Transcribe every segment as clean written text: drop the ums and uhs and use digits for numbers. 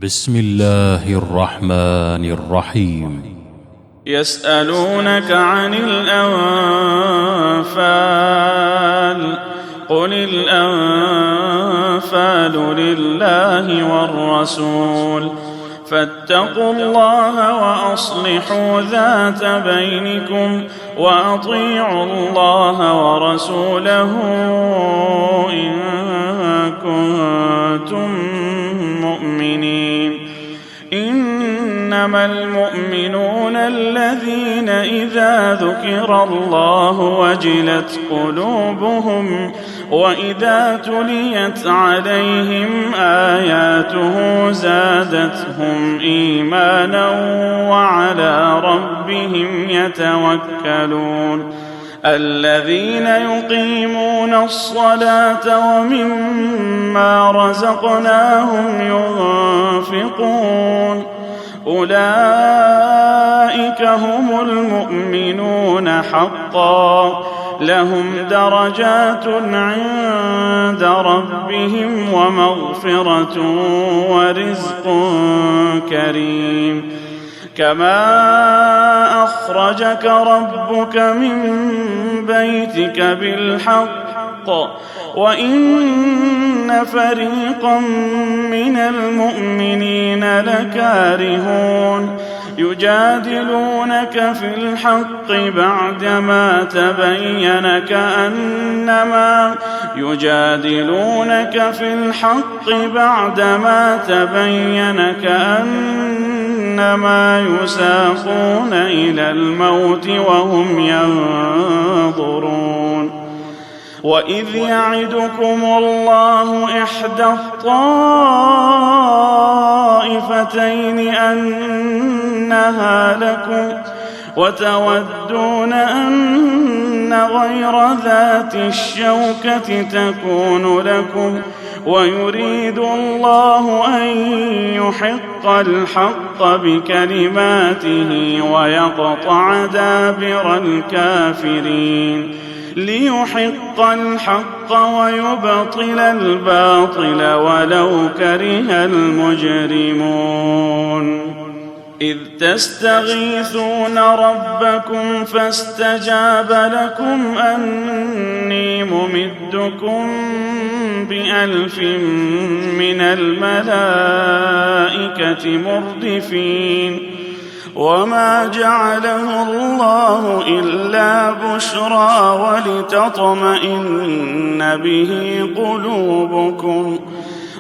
بسم الله الرحمن الرحيم. يسألونك عن الأنفال قل الأنفال لله والرسول فاتقوا الله وأصلحوا ذات بينكم وأطيعوا الله ورسوله إن كنتم مؤمنين. إنما المؤمنون الذين إذا ذكر الله وجلت قلوبهم وإذا تليت عليهم آياته زادتهم إيمانا وعلى ربهم يتوكلون. الذين يقيمون الصلاة ومما رزقناهم ينفقون أولئك هم المؤمنون حقا لهم درجات عند ربهم ومغفرة ورزق كريم. كما أخرجك ربك من بيتك بالحق وإن فريقا من المؤمنين لكارهون يجادلونك في الحق بعدما تبين كأنما يساقون إلى الموت وهم ينظرون. وإذ يعدكم الله إحدى الطائفتين أنها لكم وتودون أن غير ذات الشوكة تكون لكم ويريد الله أن يحق الحق بكلماته ويقطع دابر الكافرين ليحق الحق ويبطل الباطل ولو كره المجرمون. إذ تستغيثون ربكم فاستجاب لكم أني ممدكم ب1000 من الملائكة مردفين. وما جعله الله إلا بشرى ولتطمئن به قلوبكم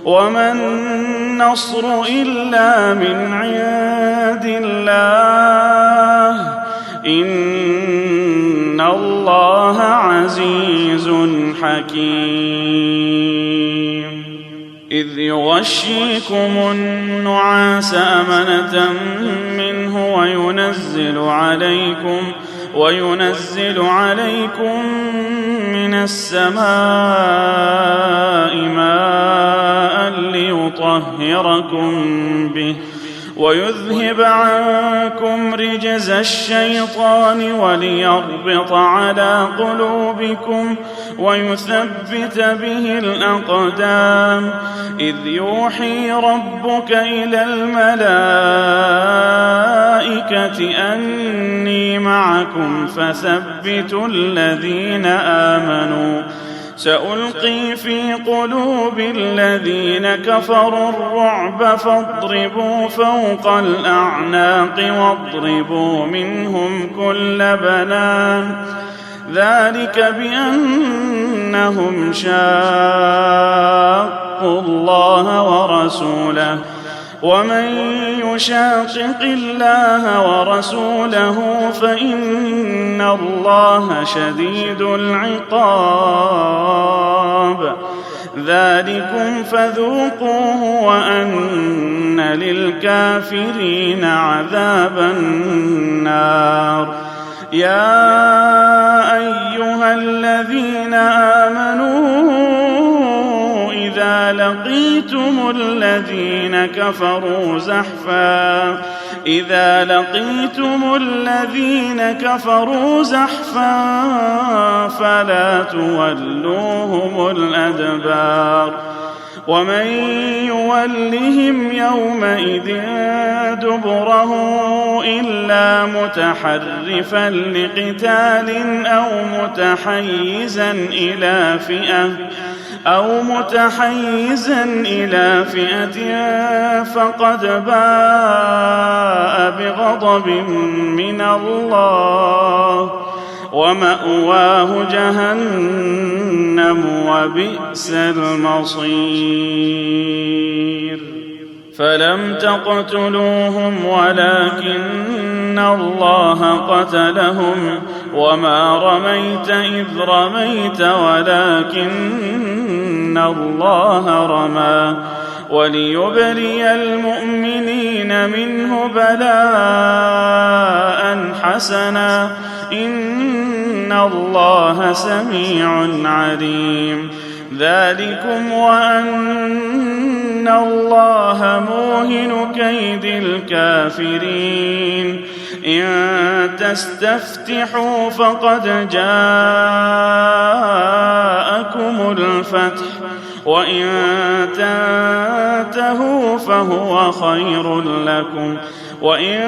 وما النصر إلا من عند الله إن الله عزيز حكيم. إذ يغشيكم النعاس أمنة منه وينزل عليكم من السماء ماء ليطهركم به ويذهب عنكم رجز الشيطان وليربط على قلوبكم ويثبت به الأقدام. إذ يوحي ربك إلى الملائكة أني معكم فثبتوا الذين آمنوا سألقي في قلوب الذين كفروا الرعب فاضربوا فوق الأعناق واضربوا منهم كل بنان ذلك بأنهم شاقوا الله ورسوله ومن يشاقق الله ورسوله فإن الله شديد العقاب. ذلكم فذوقوه وأن للكافرين عذاب النار. يا أيها الذين آمنوا إذا لقيتم الذين كفروا زحفا فلا تولوهم الأدبار ومن يولهم يومئذ دبره إلا متحرفا لقتال أو متحيزا إلى فئة فقد باء بغضب من الله ومأواه جهنم وبئس المصير. فلم تقتلوهم ولكن الله قتلهم وما رميت إذ رميت ولكن الله رمى وليبلي المؤمنين منه بلاء حسنا إن الله سميع عليم. ذلكم وأن الله موهن كيد الكافرين. إن تستفتحوا فقد جاءكم الفتح وإن تنتهوا فهو خير لكم وإن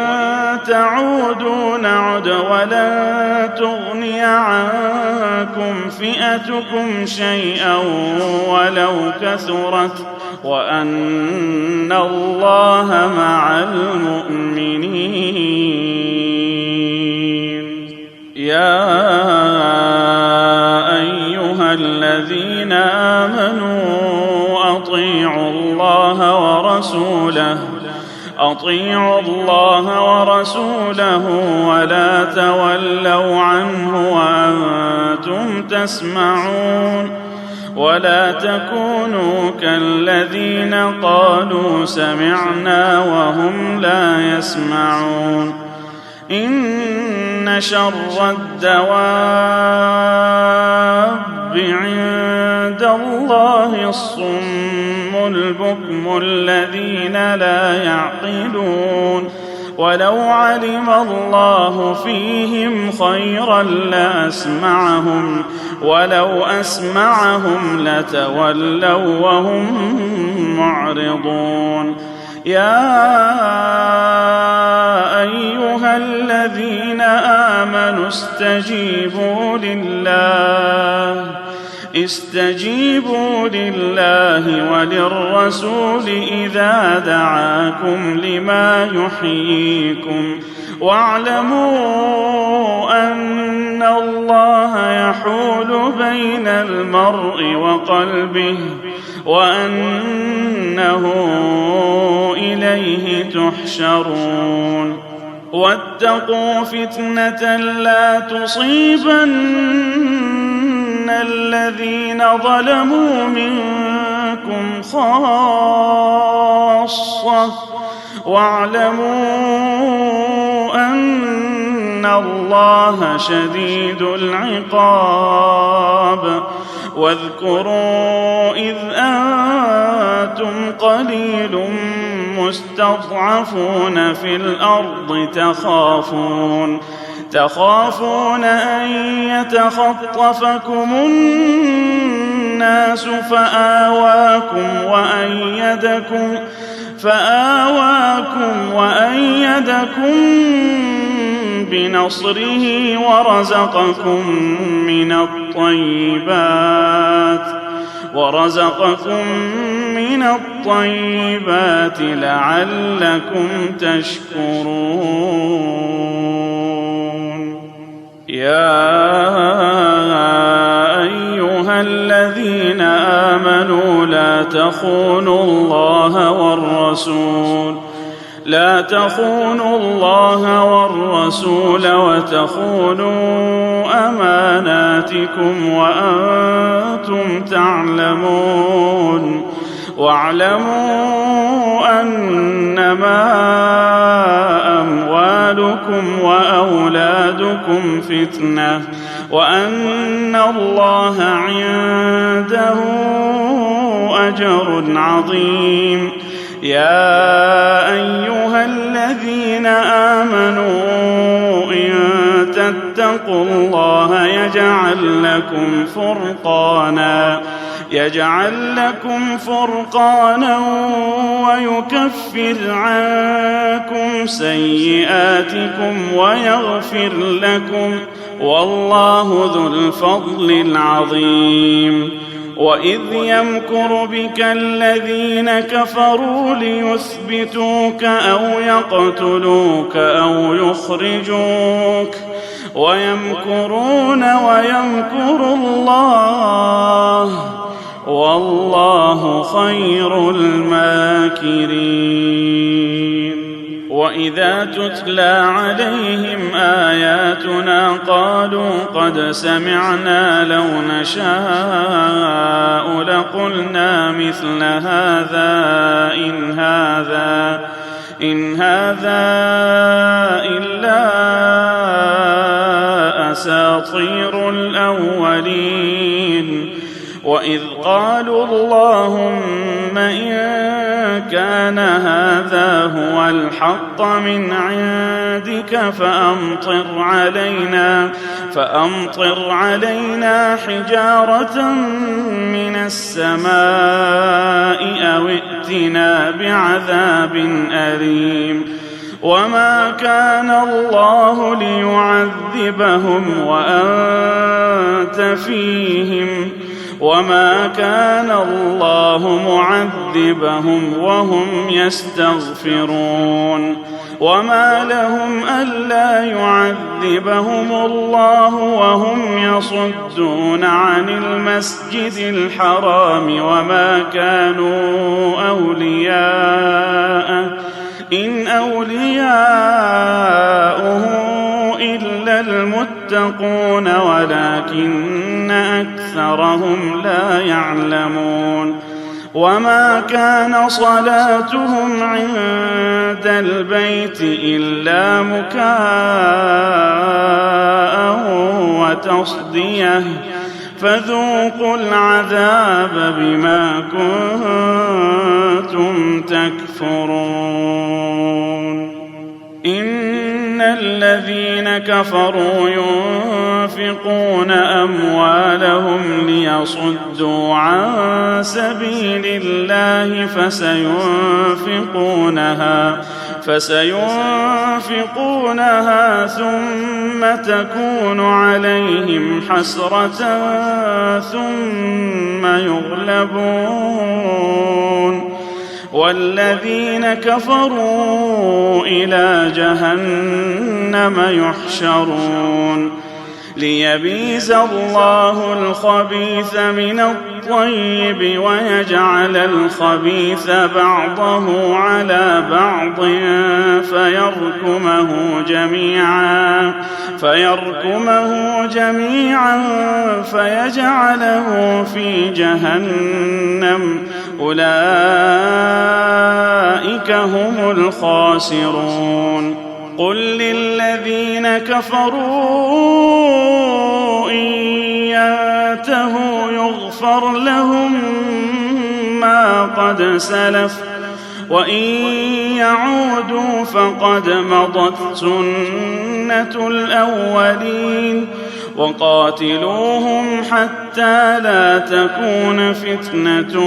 تعودوا نعد ولن تغني عنكم فئتكم شيئا ولو كثرت وأن الله مع المؤمنين. يا أيها الذين آمنوا أطيعوا الله ورسوله ولا تولوا عنه وأنتم تسمعون ولا تكونوا كالذين قالوا سمعنا وهم لا يسمعون. إن شر الدواب عند الله الصم البكم الذين لا يعقلون. ولو علم الله فيهم خيرا لأسمعهم ولو أسمعهم لتولوا وهم معرضون. يا أيها الذين آمنوا استجيبوا لله وللرسول إذا دعاكم لما يحييكم واعلموا أن الله يحول بين المرء وقلبه وأنه إليه تحشرون. واتقوا فتنة لا تصيبن الذين ظلموا منكم خاصة واعلموا أن الله شديد العقاب. واذكروا إذ أنتم قليل مستضعفون في الأرض تخافون أن يتخطفكم الناس فآواكم وأيدكم بنصره ورزقكم من الطيبات لعلكم تشكرون. يا أيها الذين آمنوا لا تخونوا الله والرسول وتخونوا أماناتكم وأنتم تعلمون. واعلموا أنما أموالكم وأولادكم فتنة وأن الله عنده أجر عظيم. يا أيها الذين آمنوا إن يجعل لكم فرقانا ويكفر عنكم سيئاتكم ويغفر لكم، والله ذو الفضل العظيم. وإذ يمكر بك الذين كفروا ليثبتوك أو يقتلوك أو يخرجوك ويمكرون ويمكر الله، والله خير الماكرين. وإذا تتلى عليهم آياتنا قالوا قد سمعنا لو نشاء لقلنا مثل هذا إن هذا إلا أساطير الأولين. وإذ قالوا اللهم إن كان هذا هو الحق من عندك فأمطر علينا حجارة من السماء أو ائتنا بعذاب أليم. وما كان الله ليعذبهم وأنت فيهم، وما كان الله معذبهم وهم يستغفرون. وما لهم ألا يعذبهم الله وهم يصدون عن المسجد الحرام وما كانوا أولياءه إن أولياؤه إلا المتقون ولكن أكثرهم لا يعلمون. وما كان صلاتهم عند البيت إلا مكاء وتصدية، فذوقوا العذاب بما كنتم تكفرون. إن الذين كفروا ينفقون أموالهم ليصدوا عن سبيل الله فسينفقونها ثم تكون عليهم حسرة ثم يغلبون، والذين كفروا إلى جهنم يحشرون. ليميز الله الخبيث من الطيب ويجعل الخبيث بعضه على بعض فيركمه جميعا فيجعله في جهنم، أولئك هم الخاسرون. قل للذين كفروا إن ينتهوا يغفر لهم ما قد سلف وإن يعودوا فقد مضت سنة الأولين. وقاتلوهم حتى لا تكون فتنة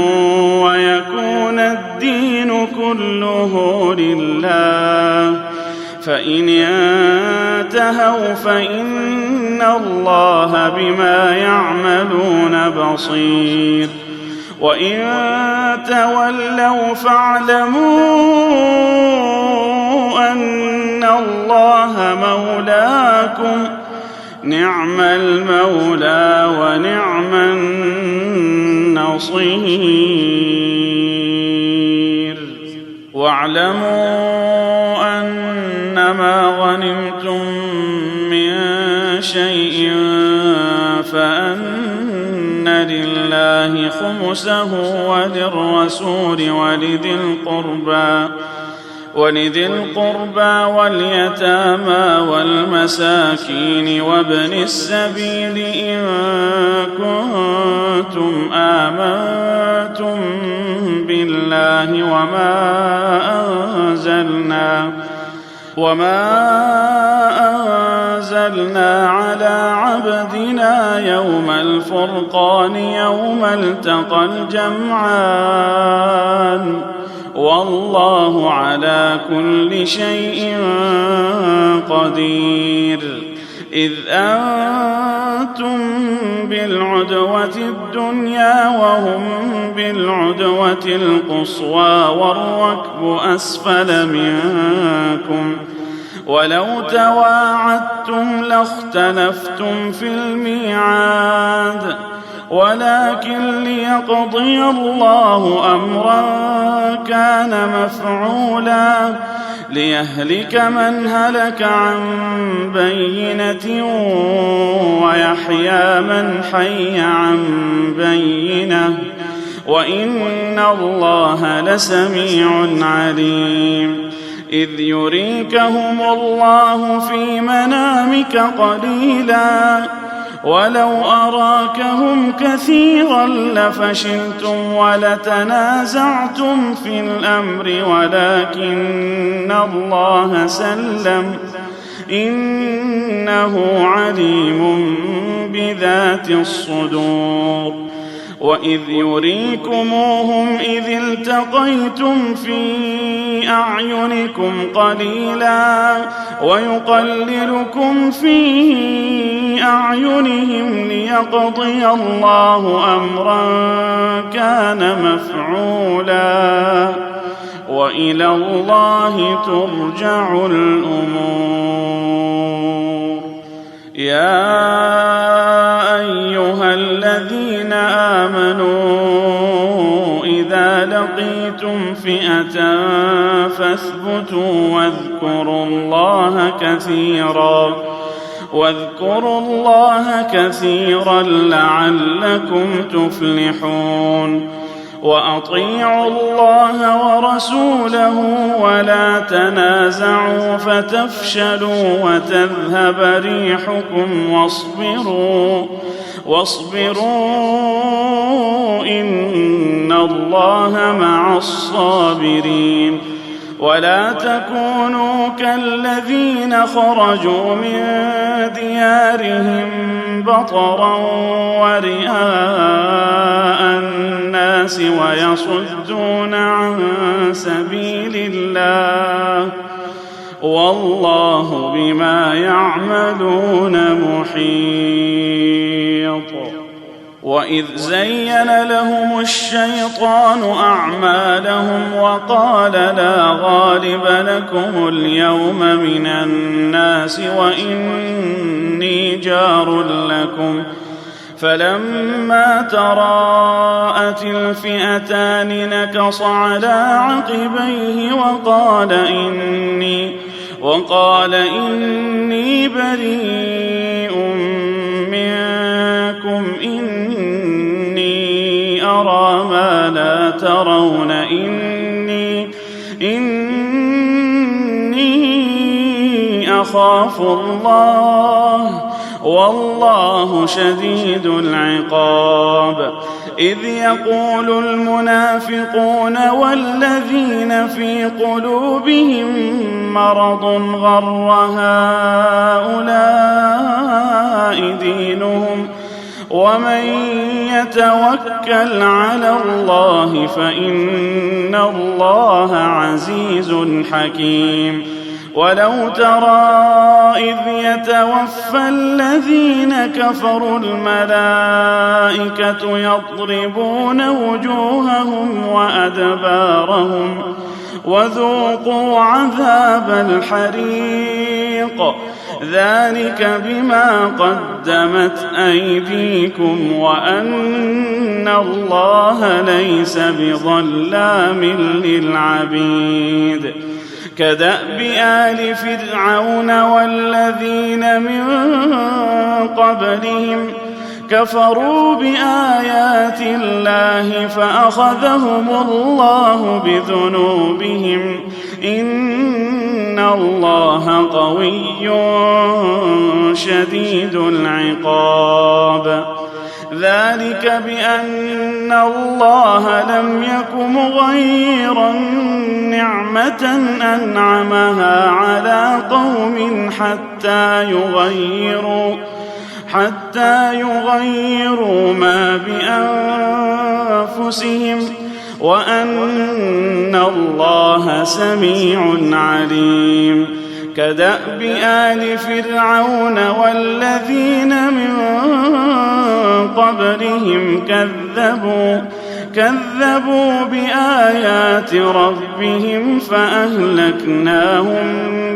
ويكون الدين كله لله، فإن ينتهوا فإن الله بما يعملون بصير. وإن تولوا فاعلموا أن الله مولاكم، نعم المولى ونعم النصير. واعلموا أنما غنمتم من شيء فأن لله خمسه وللرسول ولذي القربى واليتامى والمساكين وابن السبيل إن كنتم آمنتم بالله وما أنزلنا أنزلنا على عبدنا يوم الفرقان يوم التقى الجمعان والله على كل شيء قدير. إذ أنتم بالعدوة الدنيا وهم بالعدوة القصوى والركب أسفل منكم ولو تواعدتم لاختلفتم في الميعاد ولكن ليقضي الله أمرا كان مفعولا ليهلك من هلك عن بينة ويحيى من حي عن بينة وإن الله لسميع عليم. إذ يريكهم الله في منامك قليلا ولو أراكهم كثيرا لفشلتم ولتنازعتم في الأمر ولكن الله سلم إنه عليم بذات الصدور. وإذ يريكموهم إذ التقيتم في أعينكم قليلا ويقللكم في أعينهم ليقضي الله أمرا كان مفعولا وإلى الله ترجع الأمور. يا أيها الذين آمنوا إذا لقيتم فئة فاثبتوا واذكروا الله كثيرا لعلكم تفلحون. وأطيعوا الله ورسوله ولا تنازعوا فتفشلوا وتذهب ريحكم واصبروا إن الله مع الصابرين. ولا تكونوا كالذين خرجوا من ديارهم بطرا ورئاء الناس ويصدون عن سبيل الله والله بما يعملون محيط. وإذ زين لهم الشيطان أعمالهم وقال لا غالب لكم اليوم من الناس وإني جار لكم فلما تراءت الفئتان نكص على عقبيه وقال إني بريء منكم إني أرى ما لا ترون إني أخاف الله والله شديد العقاب. إذ يقول المنافقون والذين في قلوبهم مرض غر هؤلاء دينهم ومن يتوكل على الله فإن الله عزيز حكيم. ولو ترى إذ يتوفى الذين كفروا الملائكة يضربون وجوههم وأدبارهم وذوقوا عذاب الحريق ذلك بما قدمت أيديكم وأن الله ليس بظلام للعبيد. كدأب آل فرعون والذين من قبلهم كفروا بآيات الله فأخذهم الله بذنوبهم إن الله قوي شديد العقاب. ذلك بأن الله لم يك مغيرا نعمة أنعمها على قوم حتى يغيروا ما بأنفسهم وأن الله سميع عليم. كدأب آل فرعون والذين من قبلهم كذبوا بآيات ربهم فأهلكناهم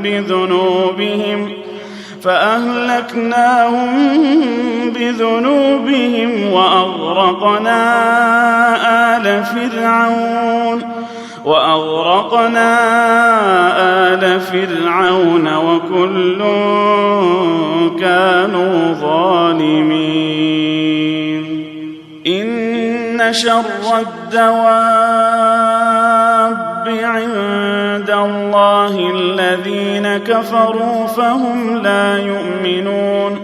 بذنوبهم وأغرقنا آل فرعون وكل كانوا ظالمين. إن شر الدواب عند الله الذين كفروا فهم لا يؤمنون.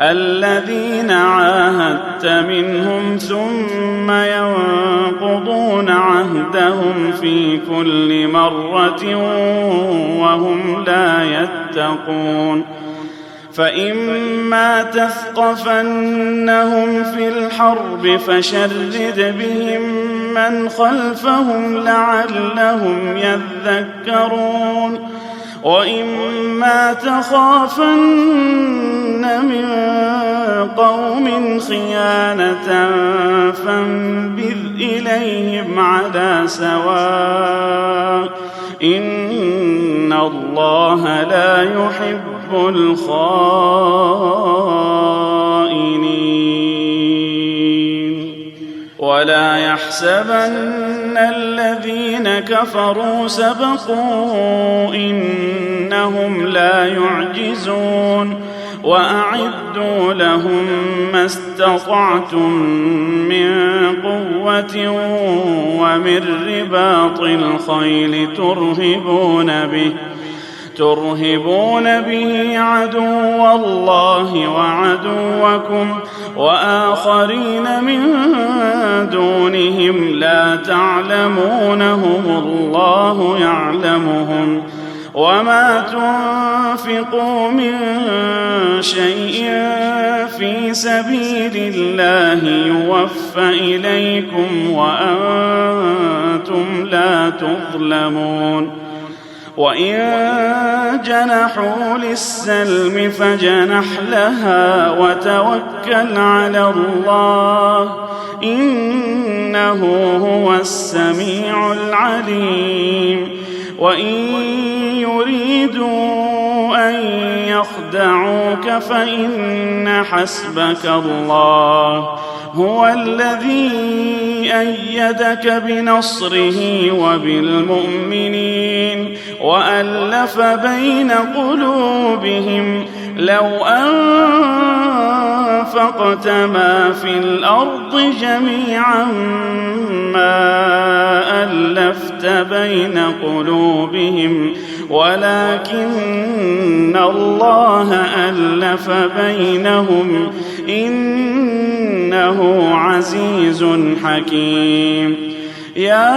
الذين عاهدت منهم ثم ينقضون عهدهم في كل مرة وهم لا يتقون. فإما تثقفنهم في الحرب فشرد بهم من خلفهم لعلهم يذكرون. وإما تخافن من قوم خيانة فانبذ إليهم على سواء إن الله لا يحب الخائنين. ولا يحسبن الذين كفروا سبقوا إنهم لا يعجزون. وأعدوا لهم ما استطعتم من قوة ومن رباط الخيل ترهبون به عدو الله وعدوكم وآخرين من دونهم لا تعلمونهم الله يعلمهم. وما تنفقوا من شيء في سبيل الله يوفى إليكم وأنتم لا تظلمون. وإن جنحوا للسلم فجنح لها وتوكل على الله إنه هو السميع العليم. وإن يريدوا أن يخدعوك فإن حسبك الله هو الذي أيدك بنصره وبالمؤمنين وألف بين قلوبهم. لو أنفقت ما في الأرض جميعا ما ألفت بين قلوبهم ولكن الله ألف بينهم إنه عزيز حكيم. يا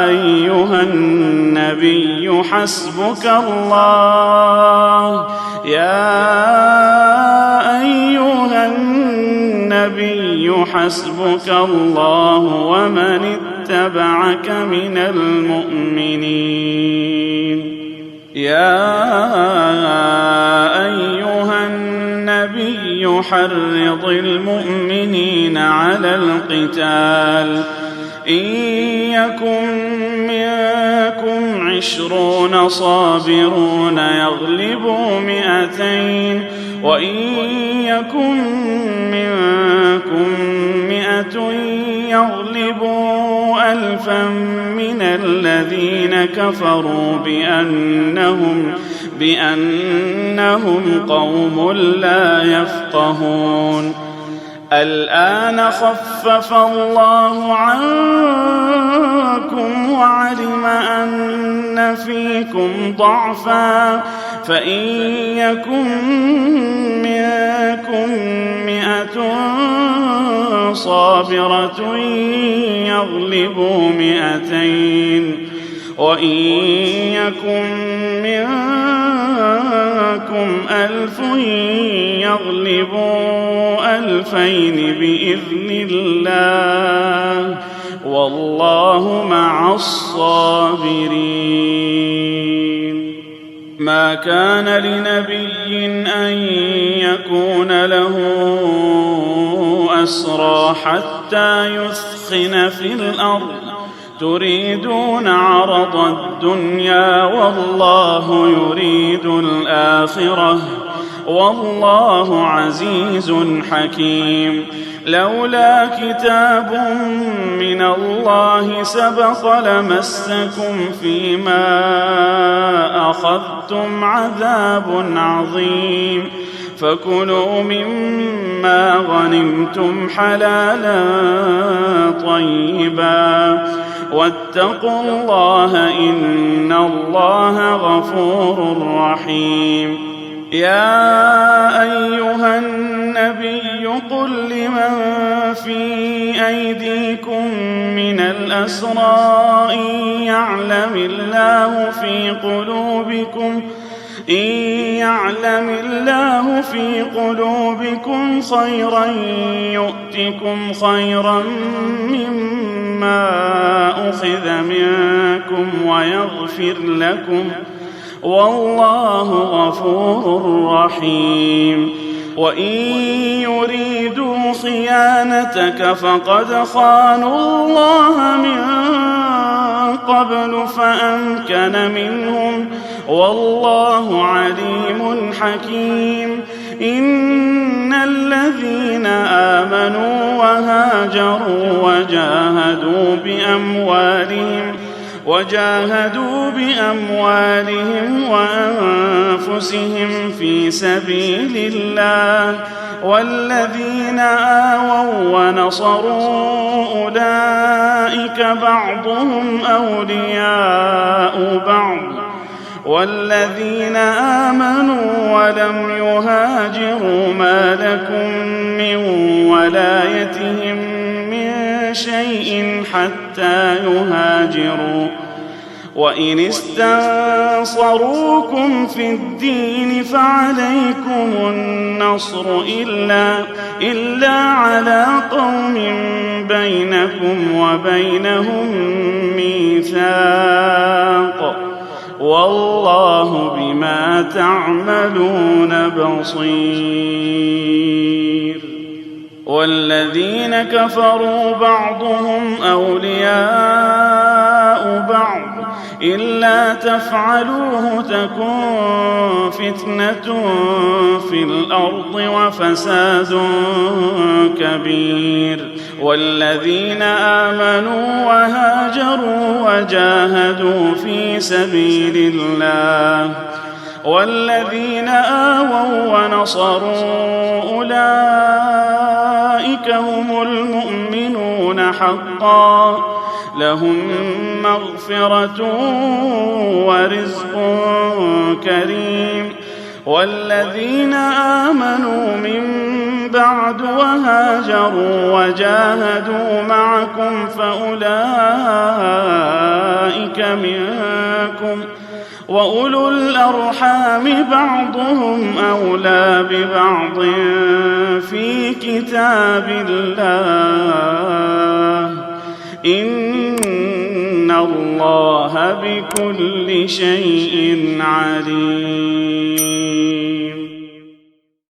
أيها النبي حسبك الله حسبك الله ومن اتبعك من المؤمنين. يا أيها النبي حرض المؤمنين على القتال. إن يكن منكم 20 صابرون يغلبوا 200 وإن يكن منكم 100 يغلبوا 1000 من الذين كفروا بأنهم قوم لا يفقهون. الآن خفف الله عنكم وعلم أن فيكم ضعفا فإن يكن منكم 100 صابرة يغلبوا 200 وإن يكن منكم 1000 يغلبوا 2000 بإذن الله والله مع الصابرين. ما كان لنبي أن يكون له أسرى حتى يثخن في الأرض تريدون عرض الدنيا والله يريد الآخرة والله عزيز حكيم. لولا كتاب من الله سبق لمسكم فيما أخذتم عذاب عظيم فكلوا مما غنمتم حلالا طيبا واتقوا الله إن الله غفور رحيم. يا أيها النبي قل لمن في أيديكم من الأسرى إن يعلم الله في قلوبكم خيرا يؤتكم خيرا مما أخذ منكم ويغفر لكم والله غفور رحيم. وإن يريدوا خيانتك فقد خانوا الله من قبل فأمكن منهم والله عليم حكيم. إن الذين آمنوا وهاجروا وجاهدوا بأموالهم وأنفسهم في سبيل الله والذين آووا ونصروا أولئك بعضهم أولياء بعض والذين آمنوا ولم يهاجروا ما لكم من ولايتهم من شيء حتى يهاجروا وإن استنصروكم في الدين فعليكم النصر إلا على قوم بينكم وبينهم ميثاق والله بما تعملون بصير. والذين كفروا بعضهم أولياء بعض إلا تفعلوه تكن فتنة في الأرض وفساد كبير. والذين آمنوا وهاجروا وجاهدوا في سبيل الله والذين آووا ونصروا أولئك هم المؤمنون حقا لهم مغفرة ورزق كريم. والذين آمنوا من بعد وهاجروا وجاهدوا معكم فأولئك منكم وأولو الأرحام بعضهم أولى ببعض في كتاب الله إن الله بكل شيء عليم.